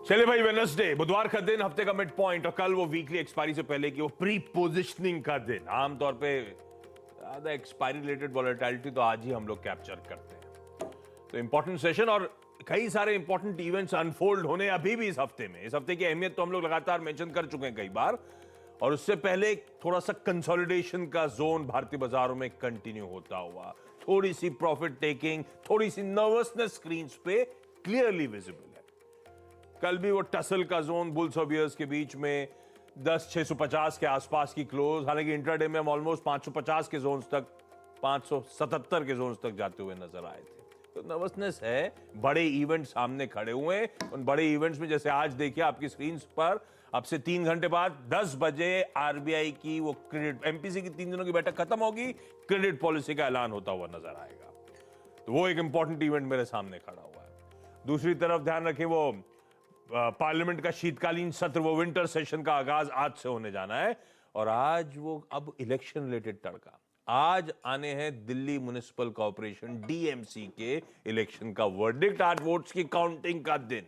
चले भाई, वेडनेसडे, बुधवार का दिन, हफ्ते का मिड पॉइंट, और कल वो वीकली एक्सपायरी से पहले की वो प्री पोजिशनिंग का दिन। आमतौर पे ज्यादा एक्सपायरी रिलेटेड वॉलेटिलिटी तो आज ही हम लोग कैप्चर करते हैं। तो इंपॉर्टेंट सेशन और कई सारे इंपॉर्टेंट इवेंट्स अनफोल्ड होने अभी भी इस हफ्ते में। इस हफ्ते की अहमियत तो हम लोग लगातार मेंशन कर चुके हैं कई बार, और उससे पहले थोड़ा सा कंसोलिडेशन का जोन भारतीय बाजारों में कंटिन्यू होता हुआ, थोड़ी सी प्रॉफिट टेकिंग, थोड़ी सी नर्वसनेस स्क्रीन पे क्लियरली विजिबल है। कल भी वो टसल का जोन बुल्स और बियर्स के बीच में 10,650 के आसपास की क्लोज, हालांकि इंट्राडे में हम ऑलमोस्ट 550 के जोन्स तक, 577 के जोन्स तक जाते हुए नजर आए थे। तो नर्वसनेस है, बड़े इवेंट सामने खड़े हुए हैं। उन बड़े इवेंट्स में जैसे आज देखिए आपकी स्क्रीन पर, अब से 3 घंटे बाद 10 बजे आरबीआई की वो क्रेडिट एमपीसी की 3 दिनों की बैठक खत्म होगी, क्रेडिट पॉलिसी का ऐलान होता हुआ नजर आएगा। तो वो एक इंपॉर्टेंट इवेंट मेरे सामने खड़ा हुआ है। दूसरी तरफ ध्यान रखें, वो पार्लियामेंट का शीतकालीन सत्र, वो विंटर सेशन का आगाज आज से होने जाना है। और आज वो अब इलेक्शन रिलेटेड तड़का, आज आने हैं दिल्ली म्युनिसिपल कॉर्पोरेशन डीएमसी के इलेक्शन का वर्डिक्ट, आज वोट्स की काउंटिंग का दिन।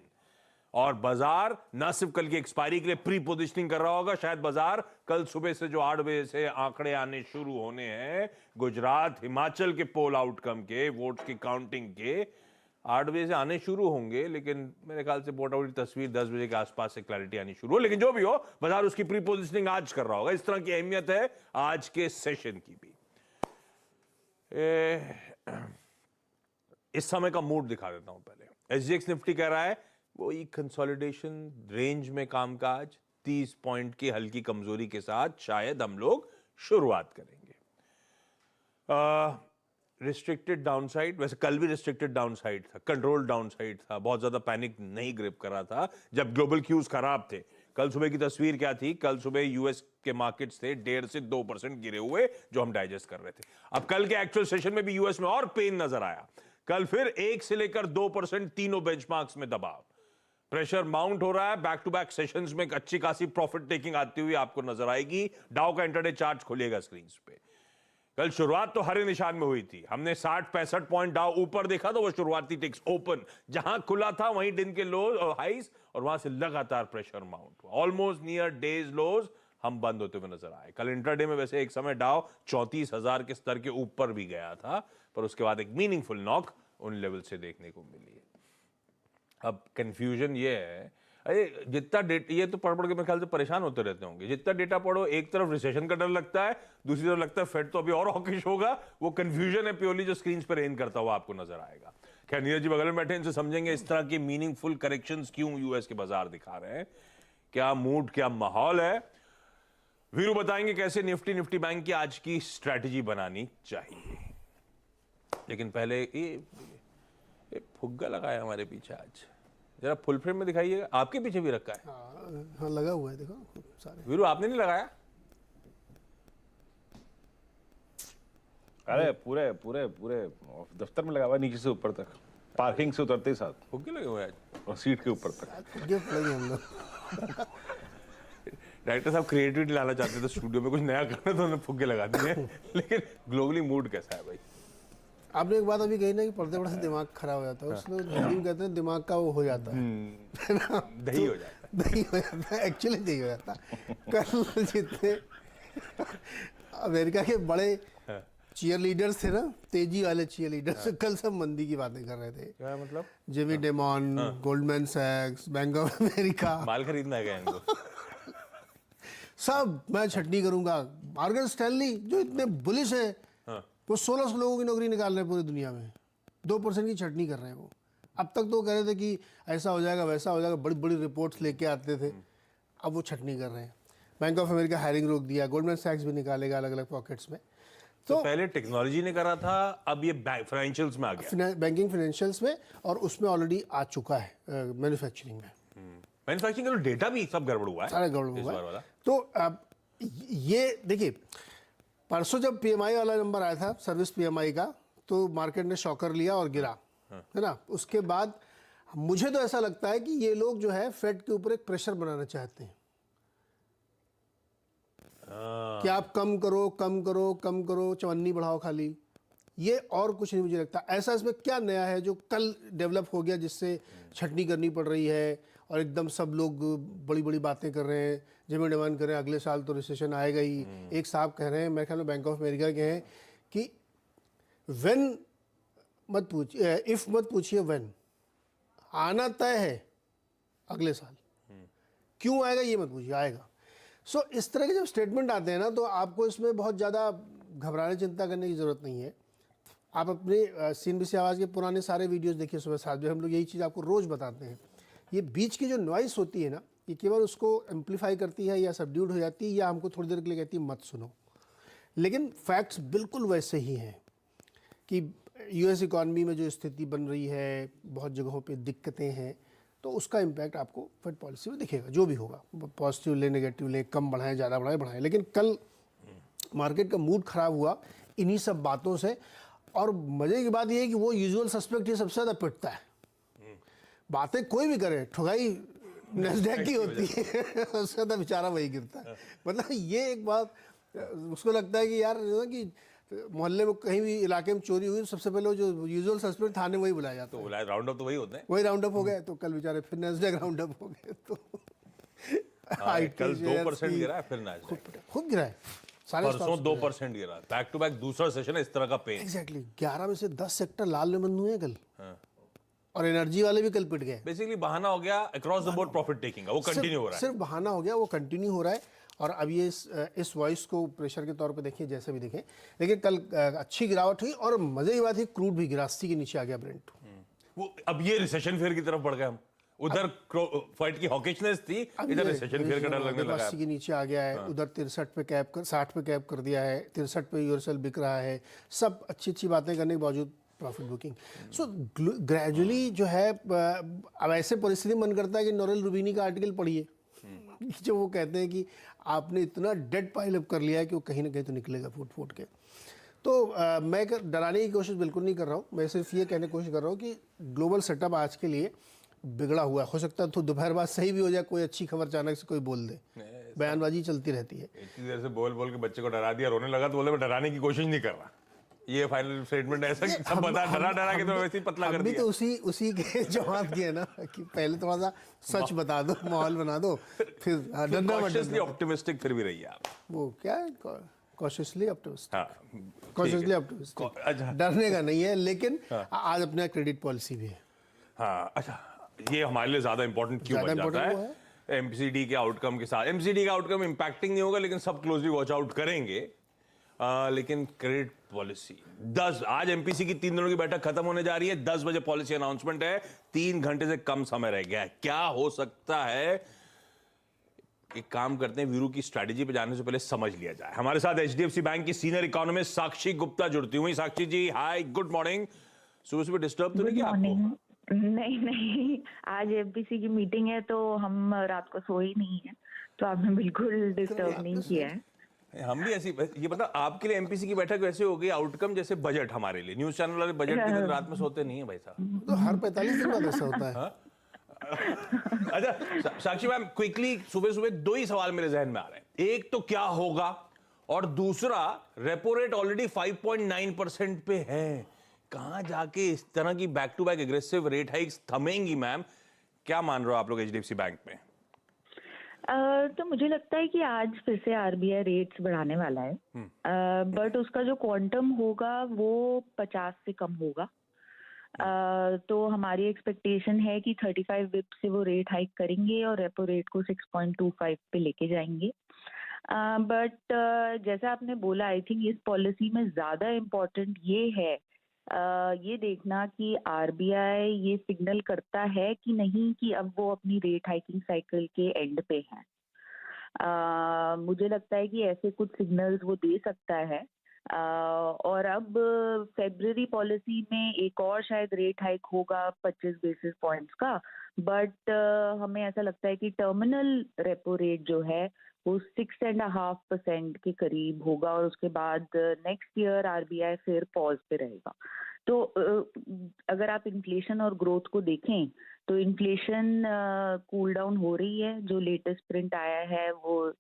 और बाजार ना सिर्फ कल की एक्सपायरी के लिए प्री पोजिशनिंग कर रहा होगा, शायद बाजार कल सुबह से जो 8 बजे से आंकड़े आने शुरू होने हैं गुजरात हिमाचल के पोल आउटकम के, वोट्स की काउंटिंग के, 8 बजे से आने शुरू होंगे, लेकिन मेरे ख्याल से वोट आउट तस्वीर 10 बजे के आसपास से क्लैरिटी आनी शुरू हो। लेकिन जो भी हो, बाजार उसकी प्री पोजिशनिंग आज कर रहा होगा। इस तरह की अहमियत है आज के सेशन की भी। इस समय का मूड दिखा देता हूं पहले। एसजीएक्स निफ्टी कह रहा है वही कंसोलिडेशन रेंज में कामकाज, 30 पॉइंट की हल्की कमजोरी के साथ शायद हम लोग शुरुआत करेंगे। रिस्ट्रिक्टेड डाउनसाइड, वैसे कल भी रिस्ट्रिक्टेड डाउनसाइड था, कंट्रोल्ड डाउनसाइड था, बहुत ज्यादा पैनिक नहीं ग्रिप करा था जब ग्लोबल क्यूज खराब थे। कल सुबह की तस्वीर क्या थी? कल सुबह यूएस के मार्केट्स थे 1.5 से 2% गिरे हुए, जो हम डाइजेस्ट कर रहे थे। अब कल के एक्चुअल सेशन में भी यूएस में और पेन नजर आया। कल फिर 1 से लेकर 2% तीनों बेंचमार्क्स में दबाव, प्रेशर माउंट हो रहा है। बैक टू बैक सेशंस में एक अच्छी खासी प्रॉफिट टेकिंग आती हुई आपको नजर आएगी। डाउ का इंटरडे चार्ट खोलिएगा स्क्रीन पे। कल शुरुआत तो हरे निशान में हुई थी, हमने 60-65 पॉइंट डाउ ऊपर देखा, तो वो शुरुआती टिक्स ओपन जहां खुला था वहीं दिन के लोज और हाइस, और वहां से लगातार प्रेशर माउंट हुआ, ऑलमोस्ट नियर डेज लोज हम बंद होते हुए नजर आए। कल इंट्राडे में वैसे एक समय डाउ 34,000 के स्तर के ऊपर भी गया था, पर उसके बाद एक मीनिंगफुल नॉक उन लेवल से देखने को मिली है। अब कंफ्यूजन ये है, अरे जितना डेटा, ये तो पढ़ के मेरे ख्याल से परेशान होते रहते होंगे, जितना डेटा पढ़ो एक तरफ रिसेशन का डर लगता है, दूसरी तरफ लगता है फेड तो अभी और हॉकिश होगा। वो कंफ्यूजन है प्योरली जो स्क्रीन पर रेन करता हुआ आपको नजर आएगा। खैर, नीरज जी बगल में बैठे, इनसे समझेंगे इस तरह की मीनिंगफुल करेक्शंस क्यों यूएस के बाजार दिखा रहे हैं, क्या मूड, क्या माहौल है। वीरू बताएंगे कैसे निफ्टी बैंक की आज की स्ट्रैटेजी बनानी चाहिए। लेकिन पहले ये फुग्गा लगाया हमारे पीछे, आज जरा फुल फ्रेम में दिखाइएगा। आपके पीछे भी रखा है? हाँ लगा हुआ है, देखो सारे। वीरू आपने नहीं लगाया? अरे पूरे पूरे पूरे दफ्तर में लगा हुआ है, नीचे से ऊपर तक, पार्किंग से उतरते ही साथ फुग्गे लगे हुए आज, और सीट के ऊपर तक। फुग्गे पड़ेंगे हम लोग। डायरेक्टर साहब क्रिएटिविटी लाना चाहते थे स्टूडियो में, कुछ नया करना, तो उन्होंने फुग्गे लगा दिए। लेकिन ग्लोबली मूड कैसा है भाई? आपने एक बात अभी कही ना कि पर्दे पड़े से दिमाग खराब हो जाता है, उसमें हिंदी में कहते हैं दिमाग का वो हो जाता है, दही हो जाता है। दही हो जाता है, एक्चुअली दही हो जाता है। कल जितने अमेरिका के बड़े चीयर लीडर्स थे ना, तेजी वाले चीयर लीडर्स, कल सब मंदी की बातें कर रहे थे। क्या मतलब? जेमी डेमॉन, गोल्डमैन सैक्स, बैंक ऑफ अमेरिका, माल खरीदना है क्या इनको? सब मैं छटनी करूंगा। मॉर्गन स्टैनली जो इतने बुलिश है, वो 1600 लोगों की नौकरी निकाल रहे हैं पूरी दुनिया में, 2% की छटनी कर रहे हैं वो। अब तक तो कह रहे थे कि ऐसा हो जाएगा वैसा हो जाएगा, बड़ी बड़ी रिपोर्ट्स लेके आते थे, अब वो छटनी कर रहे हैं। बैंक ऑफ अमेरिका हायरिंग रोक दिया, गोल्डमैन सैक्स भी निकालेगा अलग अलग पॉकेट्स में। तो पहले टेक्नोलॉजी ने करा था, अब ये फाइनेंशियल्स में आ गया, बैंकिंग फाइनेंशियल्स में, और उसमें ऑलरेडी आ चुका है मैन्युफैक्चरिंग में। मैन्युफैक्चरिंग का तो डेटा भी सब गड़बड़ हुआ है, सारा गड़बड़ हुआ है। तो अब ये देखिए, परसों जब पीएमआई वाला नंबर आया था, सर्विस पीएमआई का, तो मार्केट ने शॉकर लिया और गिरा, है ना। उसके बाद मुझे तो ऐसा लगता है कि ये लोग जो है फेड के ऊपर एक प्रेशर बनाना चाहते हैं कि आप कम करो कम करो कम करो, चवन्नी बढ़ाओ खाली, ये और कुछ नहीं मुझे लगता। ऐसा इसमें क्या नया है जो कल डेवलप हो गया जिससे छटनी करनी पड़ रही है और एकदम सब लोग बड़ी बड़ी बातें कर रहे हैं, जेमी डिमांड कर रहे हैं अगले साल तो रिसेशन आएगा ही। एक साहब कह रहे हैं, मेरे ख्याल में बैंक ऑफ अमेरिका के हैं, कि व्हेन मत पूछिए, इफ मत पूछिए व्हेन, आना तय है अगले साल, क्यों आएगा ये मत पूछिए, आएगा। सो इस तरह के जब स्टेटमेंट आते हैं ना, तो आपको इसमें बहुत ज़्यादा घबराने चिंता करने की ज़रूरत नहीं है। आप अपने CNBC आवाज़ के पुराने सारे वीडियोस देखिए, सुबह 7 बजे हम लोग यही चीज़ आपको रोज़ बताते हैं। ये बीच की जो नॉइस होती है ना, ये केवल उसको एम्पलीफाई करती है या सबड्यूड हो जाती है, या हमको थोड़ी देर के लिए कहती है मत सुनो। लेकिन फैक्ट्स बिल्कुल वैसे ही हैं कि US इकॉनमी में जो स्थिति बन रही है, बहुत जगहों पे दिक्कतें हैं, तो उसका इम्पैक्ट आपको फेड पॉलिसी में दिखेगा, जो भी होगा, पॉजिटिव ले नेगेटिव ले, कम बढ़ाएं ज़्यादा बढ़ाएं। लेकिन कल मार्केट का मूड खराब हुआ इन्हीं सब बातों से। और मज़े की बात ये है कि वो यूजुअल सस्पेक्ट ये सबसे ज़्यादा पिटता है। बातें कोई भी करे, ठुकाई नैस्डैक की होती है, उससे ज़्यादा बेचारा वही गिरता है। मतलब ये एक बात उसको लगता है कि यार कि मोहल्ले में कहीं भी इलाके में चोरी हुई, सबसे पहले जो यूजुअल सस्पेक्ट थाने वही बुलाया जाता है। तो राउंड अप तो वही होते हैं, वही राउंड अप हो गए। तो कल बेचारे फिर नैस्डैक राउंड अप हो गए। तो कल 2% गिरा है, फिर नैस्डैक खुद गिरा है, परसों 2% गिरा, बैक टू बैक दूसरा सेशन है इस तरह का पेन। एग्जैक्टली 11 में से 10 सेक्टर लाल में बंद हुए हैं कल। और एनर्जी वाले भी कल पिट गए। बेसिकली बहाना हो गया across the board profit taking का, वो कंटिन्यू हो रहा है। सिर्फ बहाना हो गया, वो कंटिन्यू हो रहा है। और अब ये इस वॉइस को प्रेशर के तौर पे देखिए, जैसे भी देखें। लेकिन कल अच्छी गिरावट हुई, और मजे की बात है क्रूड भी गिरा, 80 के नीचे आ गया ब्रेंट। वो अब ये रिसेशन फेयर की तरफ बढ़ गए हम, उधर फाइट की हॉकिशनेस थी, इधर रिसेशन फेयर का डर लगने लगा। 80 के नीचे आ गया है, उधर 63 पे कैप कर, 60 पे कैप कर दिया है, 63 पे यूएसएल बिक रहा है। सब अच्छी अच्छी बातें करने के बावजूद प्रॉफिट बुकिंग। सो ग्रेजुअली जो है, अब ऐसे परिस्थिति मन करता है कि नोरेल रूबिनी का आर्टिकल पढ़िए, जो वो कहते हैं कि आपने इतना डेट पाइल अप कर लिया है कि वो कहीं ना कहीं तो निकलेगा फूट फूट के। तो मैं डराने की कोशिश बिल्कुल नहीं कर रहा हूँ, मैं सिर्फ ये कहने की कोशिश कर रहा हूँ कि ग्लोबल सेटअप आज के लिए बिगड़ा हुआ है। हो सकता है तो दोपहर बाद सही भी हो जाए, कोई अच्छी खबर अचानक से कोई बोल दे, बयानबाजी चलती रहती है। इतनी देर से बोल बोल के बच्चे को डरा दिया, रोने लगा तो बोले मैं डराने की कोशिश नहीं कर रहा। ये फाइनल स्टेटमेंट ऐसा कि सब बता डरा के तो वैसे ही पतला कर दिया। तो उसी के जवाब किए ना कि पहले थोड़ा सा सच बता दो, माहौल बना दो, फिर डरना मत। कॉशियसली ऑप्टिमिस्टिक फिर भी रही आप। वो क्या है, कॉशियसली ऑप्टिमिस्टिक। हाँ, कॉशियसली ऑप्टिमिस्टिक, डरने का नहीं है। लेकिन आज अपना क्रेडिट पॉलिसी भी है। हाँ, अच्छा, ये हमारे लिए ज्यादा इंपॉर्टेंट क्यों बन जाता है? एमसीडी के आउटकम के साथ, एमसीडी का आउटकम इंपैक्टिंग नहीं होगा, लेकिन सब क्लोजली वॉच आउट करेंगे। लेकिन क्रेडिट पॉलिसी 10, आज एमपीसी की 3 दिनों की बैठक खत्म होने जा रही है, 10 बजे पॉलिसी अनाउंसमेंट है, 3 घंटे से कम समय रह गया है। क्या हो सकता है? एक काम करते हैं, वीरू की स्ट्रैटेजी पे जाने से पहले समझ लिया जाए। हमारे साथ एचडीएफसी बैंक की सीनियर इकोनॉमिस्ट साक्षी गुप्ता जुड़ती हुई। साक्षी जी, हाय, गुड मॉर्निंग। सुबह सुबह डिस्टर्ब तो नहीं किया आपको? नहीं, आज एफबीसी की मीटिंग है तो हम रात को सोए नहीं है, तो आपने बिल्कुल डिस्टर्ब नहीं किया है। हम भी ऐसी, ये मतलब आपके लिए एमपीसी की बैठक वैसे हो गई आउटकम जैसे बजट हमारे लिए। न्यूज चैनल वाले बजट के दिन रात में सोते नहीं है भाई साहब। तो हर 45 दिन बाद ऐसा होता है। अच्छा साक्षी मैम, क्विकली, सुबह सुबह 2 ही सवाल मेरे जहन में आ रहे हैं। एक तो क्या होगा, और दूसरा रेपो रेट ऑलरेडी 5.9% पे है। कहां जाके इस तरह की back to back aggressive rate hikes थमेंगी मैम? क्या मान रहे हो आप लोग एचडीएफसी बैंक में? तो मुझे लगता है कि आज फिर से आरबीआई रेट्स बढ़ाने वाला है, बट उसका जो क्वांटम होगा वो 50 से कम होगा। तो हमारी एक्सपेक्टेशन है कि 35 बिप से वो रेट हाइक करेंगे और रेपो रेट को 6.25 पे लेके जाएंगे। बट जैसा आपने बोला, आई थिंक इस पॉलिसी में ज्यादा इम्पोर्टेंट ये है ये देखना कि आरबीआई ये सिग्नल करता है कि नहीं कि अब वो अपनी रेट हाइकिंग साइकिल के एंड पे है। मुझे लगता है कि ऐसे कुछ सिग्नल्स वो दे सकता है। और अब फेब्रुअरी पॉलिसी में एक और शायद रेट हाइक होगा 25 बेसिस पॉइंट्स का, बट हमें ऐसा लगता है कि टर्मिनल रेपो रेट जो है वो 6.5% के करीब होगा, और उसके बाद नेक्स्ट ईयर आरबीआई फिर पॉज पे रहेगा। तो अगर आप इन्फ्लेशन और ग्रोथ को देखें तो इन्फ्लेशन कूल डाउन हो रही है। जो लेटेस्ट प्रिंट आया है वो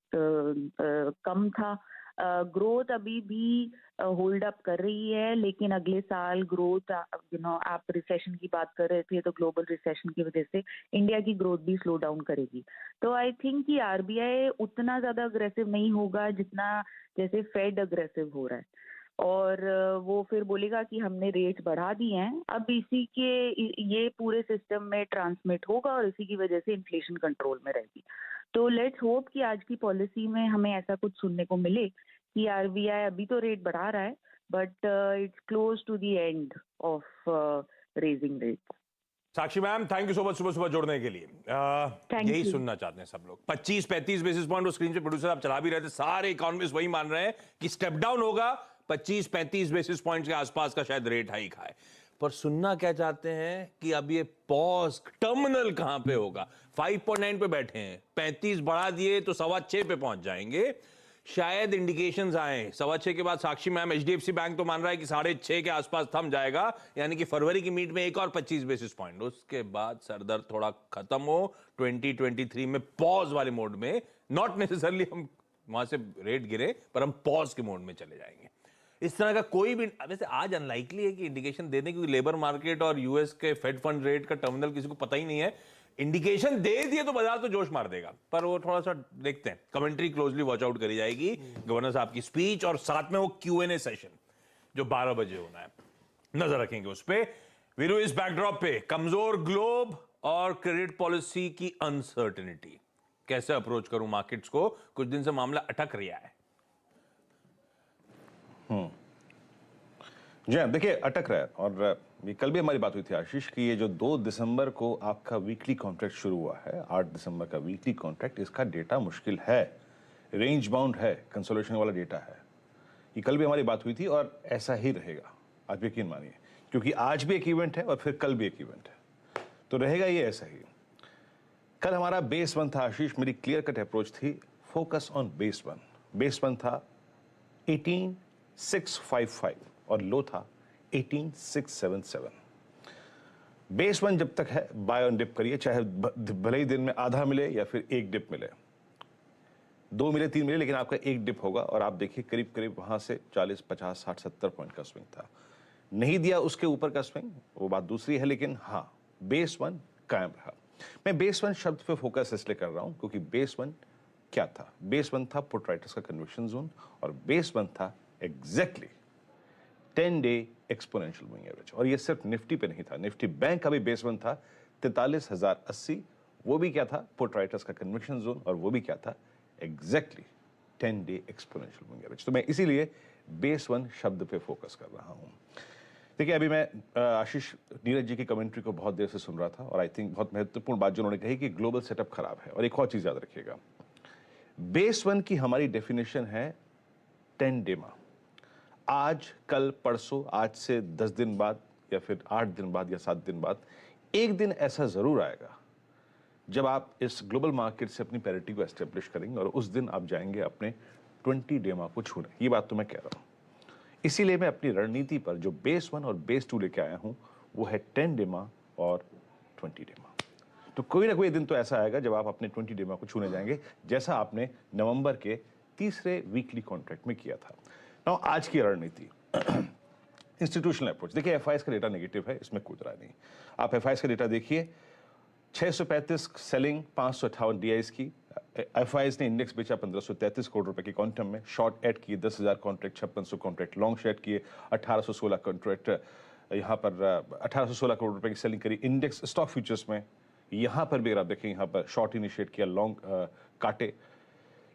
कम था ग्रोथ अभी भी होल्ड अप कर रही है, लेकिन अगले साल ग्रोथ आप रिसेशन की बात कर रहे थे, तो ग्लोबल रिसेशन की वजह से इंडिया की ग्रोथ भी स्लो डाउन करेगी। तो आई थिंक कि आरबीआई उतना ज्यादा अग्रेसिव नहीं होगा जितना जैसे फेड अग्रेसिव हो रहा है, और वो फिर बोलेगा कि हमने रेट बढ़ा दिए हैं, अब इसी के ये पूरे सिस्टम में ट्रांसमिट होगा और इसी की वजह से इन्फ्लेशन कंट्रोल में रहेगी। तो लेट्स होप कि आज की पॉलिसी में हमें ऐसा कुछ सुनने को मिले कि आरबीआई अभी तो रेट बढ़ा रहा है, but it's close to the end of raising rates. Sakshi ma'am, thank you so much सुबह सुबह जोड़ने के लिए। यही you. सुनना चाहते हैं सब लोग। 25-35 बेसिस पॉइंट वो स्क्रीन पे प्रोड्यूसर आप चला भी रहे थे, सारे इकोनॉमिस्ट वही मान रहे हैं कि स्टेप डाउन होगा, 25-35 बेसिस पॉइंट के आसपास का शायद रेट हाइक है। पर सुनना क्या चाहते हैं कि अब ये पॉज टर्मिनल कहां पे होगा। 5.9 पे बैठे हैं, 35 बढ़ा दिए तो 6.25 पे पहुंच जाएंगे, शायद इंडिकेशंस आए। 6.25 के बाद साक्षी मैम एचडीएफसी बैंक तो मान रहा है कि 6.5 के आसपास थम जाएगा, यानी कि फरवरी की मीट में एक और 25 बेसिस पॉइंट, उसके बाद सरदर्द थोड़ा खत्म हो 2023 में पॉज वाले मोड में। नॉट नेसेसरली हम वहां से रेट गिरे, पर हम पॉज के मोड में चले जाएंगे। इस तरह का कोई भी, वैसे आज अनलाइकली है कि इंडिकेशन दे दें, क्योंकि लेबर मार्केट और यूएस के फेड फंड रेट का टर्मिनल किसी को पता ही नहीं है। इंडिकेशन दे दिए तो बाजार तो जोश मार देगा, पर वो थोड़ा सा देखते हैं। कमेंट्री क्लोजली वॉच आउट करी जाएगी, गवर्नर साहब की स्पीच और साथ में वो Q&A सेशन जो 12 बजे होना है, नजर रखेंगे उस पे। वीरू, इस बैकड्रॉप पे कमजोर ग्लोब और क्रेडिट पॉलिसी की अनसर्टेनिटी, कैसे अप्रोच करूं मार्केट्स को? कुछ दिन से मामला अटक रहा है। जी हाँ, देखिए अटक रहा है। और ये कल भी हमारी बात हुई थी आशीष की, ये जो 2 दिसंबर को आपका वीकली कॉन्ट्रैक्ट शुरू हुआ है, 8 दिसंबर का वीकली कॉन्ट्रैक्ट, इसका डेटा मुश्किल है, रेंज बाउंड है, कंसोलेशन वाला डेटा है। ये कल भी हमारी बात हुई थी और ऐसा ही रहेगा, आप यकीन मानिए, क्योंकि आज भी एक इवेंट है और फिर कल भी एक इवेंट है, तो रहेगा ये ऐसा ही। कल हमारा बेस वन था आशीष, मेरी क्लियर कट अप्रोच थी, focus on base one. Base one था 18,655 और लो था 18,677। बेस वन जब तक है बाय ऑन डिप करिए, चाहे भले ही दिन में आधा मिले या फिर एक डिप मिले, 2 मिले 3 मिले, लेकिन आपका एक डिप होगा। और आप देखिए करीब करीब वहां से 40, 50, 60, 70 पॉइंट का स्विंग था। नहीं दिया उसके ऊपर का स्विंग, वो बात दूसरी है, लेकिन हाँ बेस वन कायम रहा। मैं बेस वन शब्द पे फोकस इसलिए कर रहा हूं क्योंकि बेस वन क्या था? बेस वन था पुट राइटर्स का कन्विक्शन जोन, और बेस वन था exactly 10 day exponential moving average. और ये सिर्फ निफ्टी पे नहीं था, निफ्टी बैंक का भी बेस वन था 43,080, वो भी क्या था? पुट राइटर्स का कन्विक्शन जोन, और वो भी क्या था? Exactly 10 day exponential moving average. तो मैं इसीलिए बेस वन शब्द पे फोकस कर रहा हूं। देखिए अभी मैं आशीष नीरज जी की कमेंट्री को बहुत देर से सुन रहा था, और आई थिंक बहुत महत्वपूर्ण बात जो उन्होंने कही कि ग्लोबल सेटअप खराब है। और एक और चीज याद रखिएगा, बेस वन की हमारी डेफिनेशन है 10 डेमा। आज, कल, परसों, आज से 10 दिन बाद या फिर 8 दिन बाद या 7 दिन बाद, एक दिन ऐसा जरूर आएगा जब आप इस ग्लोबल मार्केट से अपनी पैरिटी को एस्टेब्लिश करेंगे, और उस दिन आप जाएंगे अपने 20 डेमा को छूने। ये बात तो मैं कह रहा हूं। इसीलिए मैं अपनी रणनीति पर जो बेस वन और बेस टू लेके आया हूं, वो है 10 डेमा और 20 डेमा। तो कोई ना कोई दिन तो ऐसा आएगा जब आप अपने 20 डेमा को छूने जाएंगे, जैसा आपने नवंबर के तीसरे वीकली कॉन्ट्रैक्ट में किया था। नाउ आज की रणनीति, इंस्टीट्यूशनल अप्रोच। देखिए एफआईएस का डेटा नेगेटिव है, इसमें कोई राय नहीं। आप एफआईएस का डेटा देखिए, 635 सेलिंग, 558 डीआईएस की। एफआईएस ने इंडेक्स बेचा 1533 करोड़ रुपए के क्वांटम में, शॉर्ट ऐड किए 10,000 कॉन्ट्रैक्ट, 5600 कॉन्ट्रैक्ट लॉन्ग शेड किए, 1816 कॉन्ट्रैक्ट, यहाँ पर 1816 करोड़ रुपए की सेलिंग करी इंडेक्स स्टॉक फ्यूचर्स में। यहाँ पर भी अगर आप देखें, यहाँ पर शॉर्ट इनिशिएट किया, लॉन्ग काटे।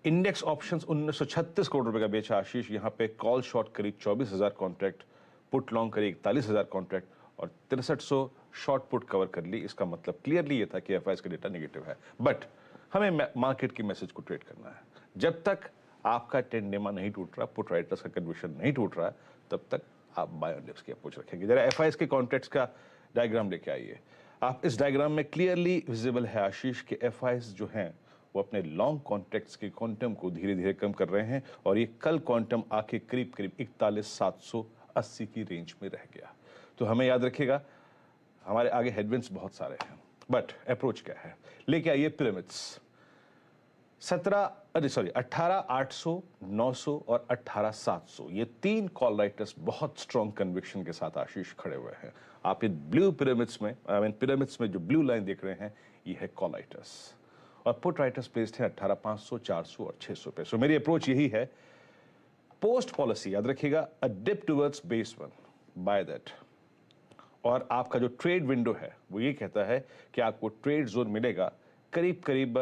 इंडेक्स ऑप्शंस 1936 करोड़ रुपए का बेचा आशीष, यहाँ पे कॉल शॉर्ट करी 24,000 कॉन्ट्रैक्ट, पुट लॉन्ग करी 41,000 कॉन्ट्रैक्ट, और 6300 शॉर्ट पुट कवर कर ली। इसका मतलब क्लियरली ये था कि एफआईएस का डेटा नेगेटिव है। बट हमें मार्केट की मैसेज को ट्रेड करना है। जब तक आपका 10 डेमा नहीं टूट रहा, पुट राइटर्स का कन्विक्शन नहीं टूट रहा, तब तक आप बाय ऑन डिप्स की अप्रोच रखेंगे। जरा एफआईएस के कॉन्ट्रैक्ट्स का डायग्राम लेके आइए। आप इस डायग्राम में क्लियरली विजिबल है आशीष के एफआईएस जो हैं वो अपने लॉन्ग कॉन्ट्रैक्ट्स के क्वांटम को धीरे धीरे कम कर रहे हैं, और ये कल क्वांटम आके करीब करीब 41,780 की रेंज में रह गया। तो हमें याद रखिएगा, हमारे आगे हेडविंड्स बहुत सारे हैं, बट अप्रोच क्या है? लेके आइए पिरामिड्स। 18,800, 900 और 18,700, ये 3 कॉल राइटर्स बहुत स्ट्रॉन्ग कन्विक्शन के साथ आशीष खड़े हुए हैं। आप इन ब्लू पिरामिड्स में, पिरामिड्स में जो ब्लू लाइन देख रहे हैं, ये है कॉल राइटर्स, और पुट राइटर्स प्लेस्ड हैं 18,500, 400 और 600 पे। सो मेरी अप्रोच यही है, पोस्ट पॉलिसी याद रखिएगा, a dip towards base 1, by that. और आपका जो ट्रेड विंडो है वो ये कहता है कि आपको ट्रेड जोन मिलेगा करीब करीब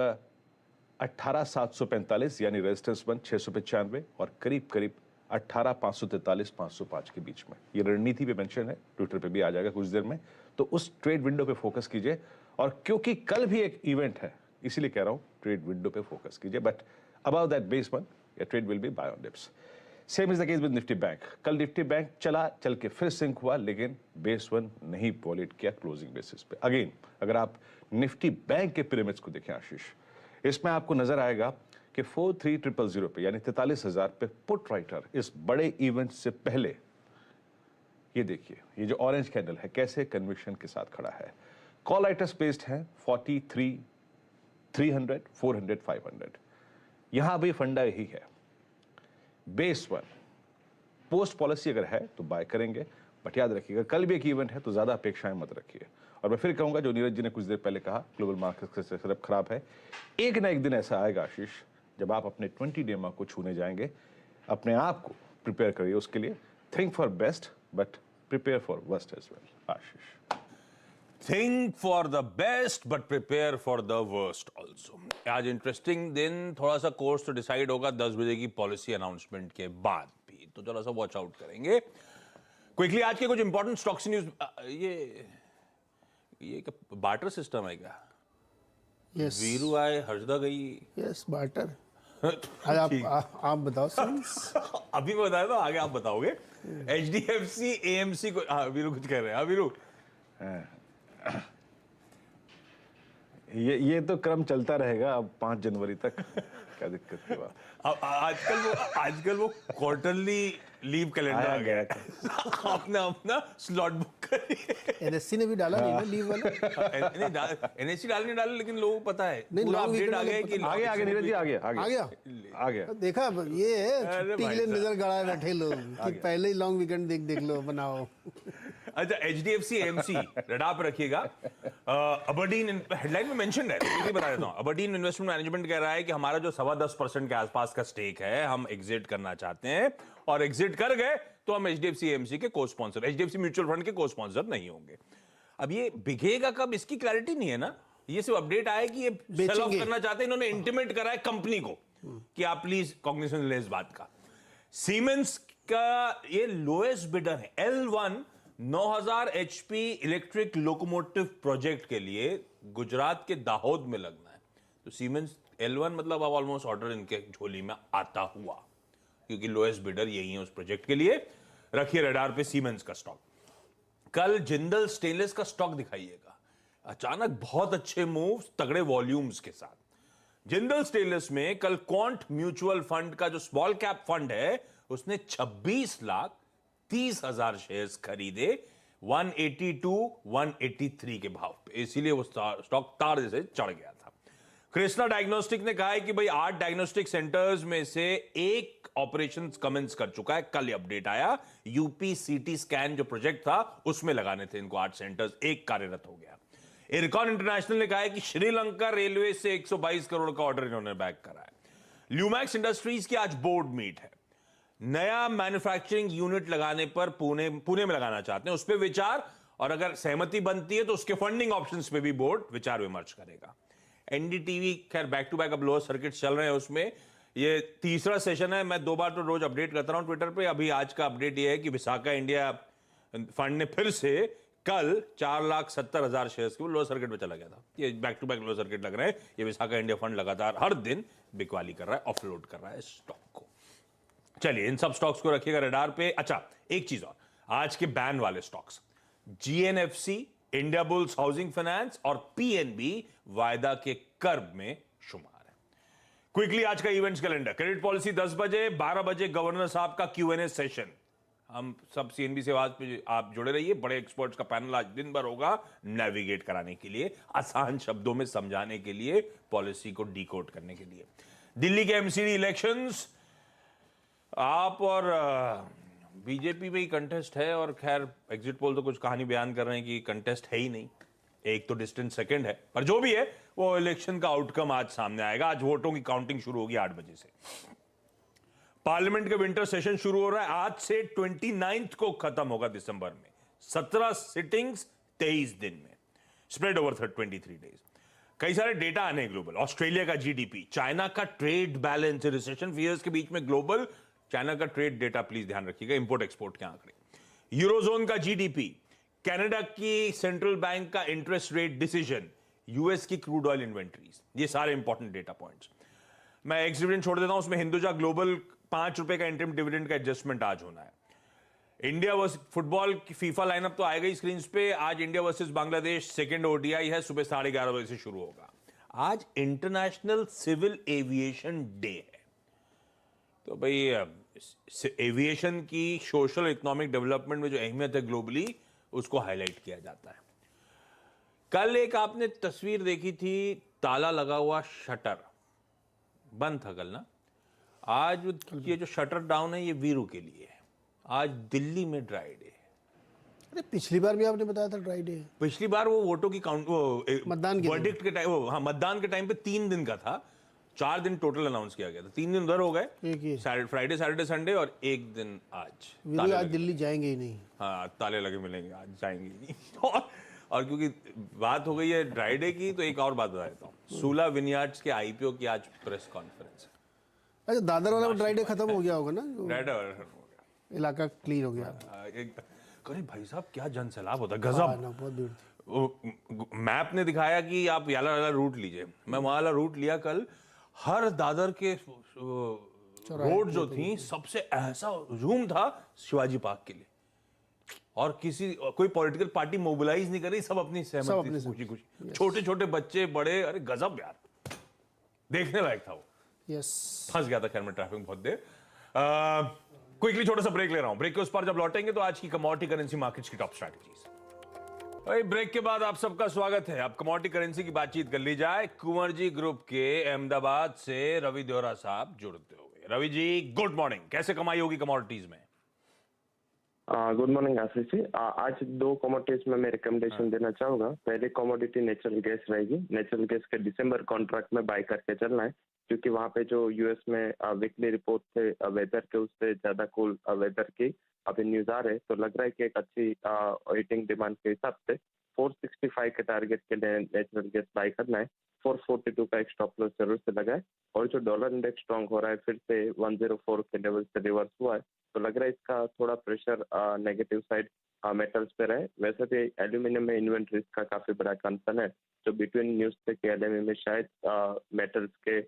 18,745 यानी रेजिस्टेंस 1 695 और करीब करीब 18,543 505 के बीच में। ये रणनीति पे मेंशन है, ट्विटर पे भी आ जाएगा कुछ देर में। तो उस ट्रेड विंडो पे फोकस कीजिए, और क्योंकि कल भी एक इवेंट है इसीलिए कह रहा हूं ट्रेड विंडो पे फोकस कीजिए, बट अबाउट दैट बेस 1 या trade will be buy on dips. Same is the case with Nifty bank. कल निफ्टी बैंक चल के फिर सिंक हुआ, लेकिन बेस 1 नहीं वॉलेट किया क्लोजिंग बेसिस पे। अगेन अगर आप निफ्टी बैंक के पिरामिड्स को देखें आशीष, इसमें आपको नजर आएगा कि 43,000 पे यानी 43,000 पे पुट राइटर इस बड़े इवेंट से पहले, ये देखिए ये जो ऑरेंज कैंडल है कैसे कन्विक्शन के साथ खड़ा है। कॉल राइटर्स प्लेस्ड हैं 43, 300, 400, 500। यहां भी फंडा यही है, बेस 1 पोस्ट पॉलिसी अगर है तो बाय करेंगे, बट याद रखिएगा कल भी एक इवेंट है तो ज्यादा अपेक्षाएं मत रखिए। और मैं फिर कहूंगा जो नीरज जी ने कुछ देर पहले कहा, ग्लोबल मार्केट से सेटअप खराब है। एक ना एक दिन ऐसा आएगा आशीष जब आप अपने 20 DMA को छूने जाएंगे। अपने आप को प्रिपेयर करिए उसके लिए। Think for best but prepare for worst as well. Ashish, think for the best but prepare for the worst also. आज इंटरेस्टिंग दिन, थोड़ा सा कोर्स तो डिसाइड होगा 10 बजे की पॉलिसी अनाउंसमेंट के बाद भी, तो थोड़ा सा वॉच आउट करेंगे। क्विकली आज के कुछ इंपॉर्टेंट स्टॉक्स न्यूज। ये क्या बार्टर सिस्टम है क्या? यस वीरू आए, हर्षदा गई। Yes barter. आज आप बताओ सर। अभी मैं बताया था, आगे आप बताओगे। HDFC AMC को, हाँ वीरू कुछ कह रहे हैं। हाँ वीरू, ये तो क्रम चलता रहेगा अब 5 जनवरी तक। क्या दिक्कत की बात? आजकल वो क्वार्टरली लीव कैलेंडर आ गया है। आपने अपना स्लॉट बुक करिए। NSE ने भी डाला नहीं ना लीव वाला। NSE डालने डाले, लेकिन लोगों को पता है नहीं, पूरा long अपडेट weekend आ गया है वाले कि आगे नीरज जी आ गया आ गया। देखा ये है, अरे छुट्टी के भाई लिए साहब। नजर गड़ाए बैठे लोग कि पहले ही लॉन्ग वीकेंड देख लो बनाओ। अच्छा, HDFC AMC रडार पर रखिएगा। अबरडीन हेडलाइन में मेंशन है, तो बता देता हूं। अबरडीन इन्वेस्टमेंट मैनेजमेंट कह रहा है कि हमारा जो 10.25% के आसपास का स्टेक है हम एग्जिट करना चाहते हैं, और एग्जिट कर गए तो हम HDFC AMC के को स्पॉन्सर, HDFC म्यूचुअल फंड के को स्पॉन्सर नहीं होंगे। अब ये बिकेगा कब, इसकी क्लैरिटी नहीं है ना। ये सिर्फ अपडेट आया कि ये सेल ऑफ करना चाहते हैं। इन्होंने इंटीमेट करा है कंपनी को कि आप प्लीज कॉग्निशन ले इस बात का। सीमेंस का ये लोएस्ट बिडर है। L1 9000 HP electric locomotive project के लिए गुजरात के दाहोद में लगना है। तो सीमेंस L1 मतलब अब ऑलमोस्ट ऑर्डर इनके झोली में आता हुआ, क्योंकि लोएस्ट बिडर यही है उस प्रोजेक्ट के लिए। रखिए रडार पे सीमेंस का स्टॉक। कल जिंदल स्टेनलेस का स्टॉक दिखाइएगा। अचानक बहुत अच्छे मूव्स, तगड़े वॉल्यूम्स के साथ। जिंदल स्टेनलेस में कल क्वांट म्यूचुअल फंड का जो स्मॉल कैप फंड है, उसने 26,30,000 शेयर्स खरीदे 182 183 के भाव पे, इसीलिए वो स्टॉक तार जैसे चढ़ गया था। कृष्णा डायग्नोस्टिक ने कहा है कि भाई 8 डायग्नोस्टिक सेंटर्स में से एक ऑपरेशन कमेंस कर चुका है। कल ये अपडेट आया। यूपी सीटी स्कैन जो प्रोजेक्ट था उसमें लगाने थे इनको 8 सेंटर्स, एक कार्यरत हो गया। इरकॉन इंटरनेशनल ने कहा है कि श्रीलंका रेलवे से 122 करोड़ का ऑर्डर इन्होंने बैक करा है। ल्यूमैक्स इंडस्ट्रीज की आज बोर्ड मीट है। नया मैन्युफैक्चरिंग यूनिट लगाने पर पुणे में लगाना चाहते हैं, उस पर विचार, और अगर सहमति बनती है तो उसके फंडिंग ऑप्शंस पे भी बोर्ड विचार विमर्श करेगा। एनडीटीवी खैर बैक टू बैक अब लोअर सर्किट चल रहे हैं, उसमें ये तीसरा सेशन है। मैं 2 बार तो रोज अपडेट करता रहा हूं ट्विटर पे। अभी आज का अपडेट ये है कि विसाखा इंडिया फंड ने फिर से कल 4,70,000 शेयर्स के लोअर सर्किट में चला गया था। ये back to back lower circuit लग रहे हैं। ये विसाखा इंडिया फंड लगातार हर दिन बिकवाली कर रहा है, ऑफलोड कर रहा है स्टॉक को। चलिए इन सब स्टॉक्स को रखिएगा रडार पे। अच्छा, एक चीज और, आज के बैन वाले stocks GNFC, India bulls housing finance और PNB वायदा के कर्ब में शुमार है। क्विकली आज का इवेंट्स कैलेंडर। क्रेडिट पॉलिसी 10 बजे, 12 बजे गवर्नर साहब का Q&A सेशन। हम सब सीएनबी से आवाज पे आप जुड़े रहिए, बड़े एक्सपर्ट्स का पैनल आज दिन भर होगा नेविगेट कराने के लिए, आसान शब्दों में समझाने के लिए, पॉलिसी को डिकोड करने के लिए। दिल्ली के एमसीडी इलेक्शंस, आप और बीजेपी में ही कंटेस्ट है, और खैर एग्जिट पोल तो कुछ कहानी बयान कर रहे हैं कि कंटेस्ट है ही नहीं, एक तो डिस्टेंस सेकंड है, पर जो भी है वो इलेक्शन का आउटकम आज सामने आएगा। आज वोटों की काउंटिंग शुरू होगी 8 बजे से। पार्लियामेंट का विंटर सेशन शुरू हो रहा है आज से, 29 को खत्म होगा दिसंबर में। 17 सिटिंग्स 23 दिन में, स्प्रेड ओवर 23 डेज। कई सारे डेटा आने हैं ग्लोबल। ऑस्ट्रेलिया का जीडीपी, चाइना का ट्रेड बैलेंस, रिसेशन फियर्स के बीच में ग्लोबल चाइना का ट्रेड डेटा प्लीज ध्यान रखिएगा, इंपोर्ट एक्सपोर्ट के आंकड़े, यूरोजोन का जीडीपी, कनाडा की सेंट्रल बैंक का इंटरेस्ट रेट डिसीजन, यूएस की क्रूड ऑयल इन्वेंट्रीज, ये सारे इंपॉर्टेंट डेटा पॉइंट्स। मैं एक्स डिविडेंड छोड़ देता हूं, उसमें हिंदुजा ग्लोबल 5 रुपए का इंटरिम डिविडेंड का एडजस्टमेंट आज होना है। इंडिया वर्सेस फुटबॉल की फीफा लाइनअप तो आएगा ही स्क्रीन पे। आज India versus Bangladesh second ODI है, सुबह 11:30 बजे से शुरू होगा। आज इंटरनेशनल सिविल एविएशन डे है, तो भाई एविएशन की सोशल इकोनॉमिक डेवलपमेंट में जो अहमियत है ग्लोबली, उसको हाईलाइट किया जाता है। कल एक आपने तस्वीर देखी थी, ताला लगा हुआ शटर, बंद था कल ना। आज ये जो शटर डाउन है ये वीरू के लिए है। आज दिल्ली में ड्राई डे है। अरे पिछली बार भी आपने बताया था ड्राई डे। पिछली बार वो वोटों की काउंट, मतदान के वर्डिक्ट के टाइम, हाँ मतदान के टाइम पे 3 दिन का था, 4 दिन टोटल अनाउंस किया गया था। 3 दिन उधर हो गए, फ्राइडे सैटरडे संडे, और 1 दिन आज। वीरू आज दिल्ली जाएंगे ही नहीं। हाँ ताले लगे मिलेंगे, आज जाएंगे ही नहीं। और क्योंकि बात हो गई है ड्राई डे की, तो एक और बात बता देता हूँ। सूला विनयार्ड्स के आईपीओ की आज प्रेस कॉन्फ्रेंस है। अच्छा, दादर वाला ड्राई डे खत्म हो गया होगा ना, ड्राई डे खत्म हो गया, इलाका क्लीन हो गया। अरे भाई साहब क्या जन सैलाब होता है, गजब। बहुत भीड़ थी। मैप ने दिखाया कि आप याला वाला रूट लीजिए, मैं वहां वाला रूट लिया कल। हर दादर के रोड जो थी, सबसे ऐसा हुजूम था शिवाजी पार्क के लिए, और कोई पॉलिटिकल पार्टी मोबिलाइज नहीं कर रही, सब अपनी सहमति से खुशी खुशी, छोटे छोटे बच्चे बड़े, अरे गजब यार, देखने लायक था वो। यस, फंस गया था खैर मैं ट्रैफिक में बहुत देर। क्विकली छोटा सा ब्रेक ले रहा हूं, ब्रेक के उस पर जब लौटेंगे तो आज की कमोडिटी करेंसी मार्केट्स की टॉप स्ट्रैटेजीज। भाई ब्रेक के बाद आप सबका स्वागत है। अब कमोडिटी करेंसी की बातचीत कर ली जाए। कुंवर जी ग्रुप के अहमदाबाद से रवि देवरा साहब जुड़ते हो गए। रवि जी गुड मॉर्निंग, कैसे कमाई होगी कमोडिटीज में? Good morning Ashish ji. आज 2 कमोडिटीज में मैं रिकमेंडेशन देना चाहूंगा। पहली कमोडिटी नेचुरल गैस रहेगी। नेचुरल गैस के दिसंबर कॉन्ट्रैक्ट में बाय करके चलना है, क्योंकि वहां पे जो यूएस में वीकली रिपोर्ट थे वेदर के, उससे ज्यादा कूल वेदर की अभी न्यूज आ रहे, तो लग रहा है कि एक अच्छी हीटिंग डिमांड के हिसाब से 465 के टारगेट के लिए नेचुरल गैस बाय करना है। 442 का एक स्टॉप लॉस जरूर से लगाए। और जो डॉलर इंडेक्स स्ट्रांग हो रहा है, फिर से 104 के लेवल से रिवर्स हुआ है, तो लग रहा है इसका थोड़ा प्रेशर नेगेटिव साइड मेटल्स पे रहे। वैसे भी एल्यूमिनियम में इन्वेंट्रीज का काफी बड़ा कंसर्न है, जो बिटवीन न्यूज थे कि एल्यूमिनियम में शायद मेटल्स के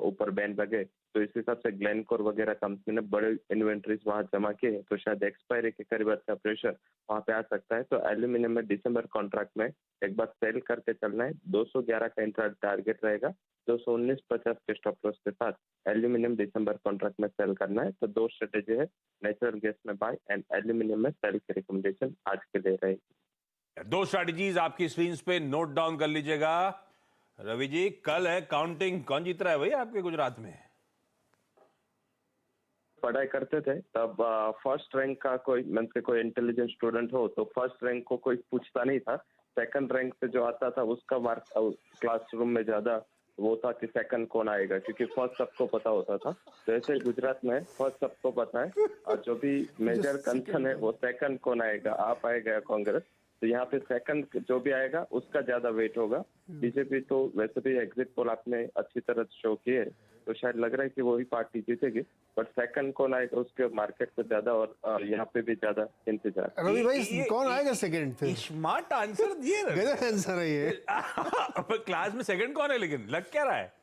ऊपर बैन लगे, तो इस हिसाब से ग्लेनकोर वगैरह कंपनी ने बड़े इन्वेंट्रीज वहां जमा किए, तो शायद एक्सपायरी के करीब अच्छा प्रेशर वहां पे आ सकता है। तो एल्यूमिनियम में दिसंबर कॉन्ट्रैक्ट में एक बार सेल करके चलना है। 211 का इंट्रा टारगेट रहेगा, 219.50 के स्टॉप लॉस के साथ एल्यूमिनियम दिसंबर कॉन्ट्रैक्ट में सेल करना है। तो 2 स्ट्रेटेजी है, नेचुरल गैस में बाय एंड एल्यूमिनियम में सेल की रिकमेंडेशन आज के लिए रहेगी। 2 स्ट्रैटेजीज आपकी स्क्रीन पे नोट डाउन कर लीजिएगा। रवि जी कल है काउंटिंग, कौन जीत रहा है भाई आपके गुजरात में? पढ़ाई करते थे तब फर्स्ट रैंक का कोई इंटेलिजेंट स्टूडेंट हो तो फर्स्ट रैंक को कोई पूछता नहीं था। सेकंड रैंक से जो आता था उसका मार्क क्लासरूम में ज्यादा वो था कि सेकंड कौन आएगा, क्योंकि फर्स्ट सबको पता होता था। तो ऐसे गुजरात में फर्स्ट सबको पता है, और जो भी मेजर कंसर्न है वो सेकंड कौन आएगा, आप आएगा या कांग्रेस। तो यहाँ पे सेकंड जो भी आएगा उसका ज्यादा वेट होगा। बीजेपी तो वैसे भी एग्जिट पोल आपने अच्छी तरह शो किए, तो शायद लग रहा है कि वही पार्टी जीतेगी, बट सेकंड कौन आएगा उसके मार्केट पे ज्यादा और यहाँ पे भी ज्यादा इंतजार। रवि भाई कौन आएगा सेकंड फिर? स्मार्ट आंसर दिए, गलत आंसर है ये। क्लास में सेकंड कौन है, लेकिन लग क्या रहा है?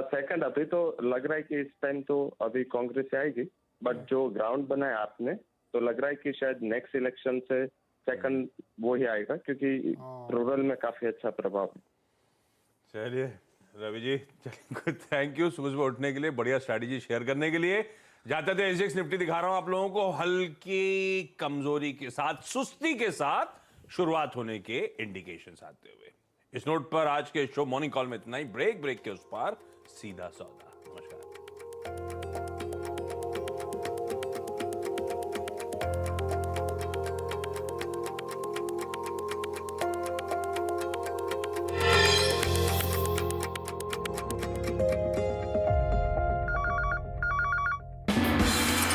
सेकंड अभी तो लग रहा है कि इस टाइम तो अभी कांग्रेस आएगी, बट जो ग्राउंड बनाया आपने तो लग रहा है कि शायद नेक्स्ट इलेक्शन से सेकंड वो ही आएगा, क्योंकि रूरल में काफी अच्छा प्रभाव है। चलिए रवि जी, थैंक यू सुबह सुबह उठने के लिए, बढ़िया स्ट्रैटेजी शेयर करने के लिए। जाते थे एसजेएक्स निफ्टी दिखा रहा हूं आप लोगों को हल्की कमजोरी के साथ, सुस्ती के साथ शुरुआत होने के इंडिकेशंस आते हुए। इस नोट पर आज के शो मॉर्निंग कॉल में इतना ही। ब्रेक के उस पार सीधा सौदा। नमस्कार।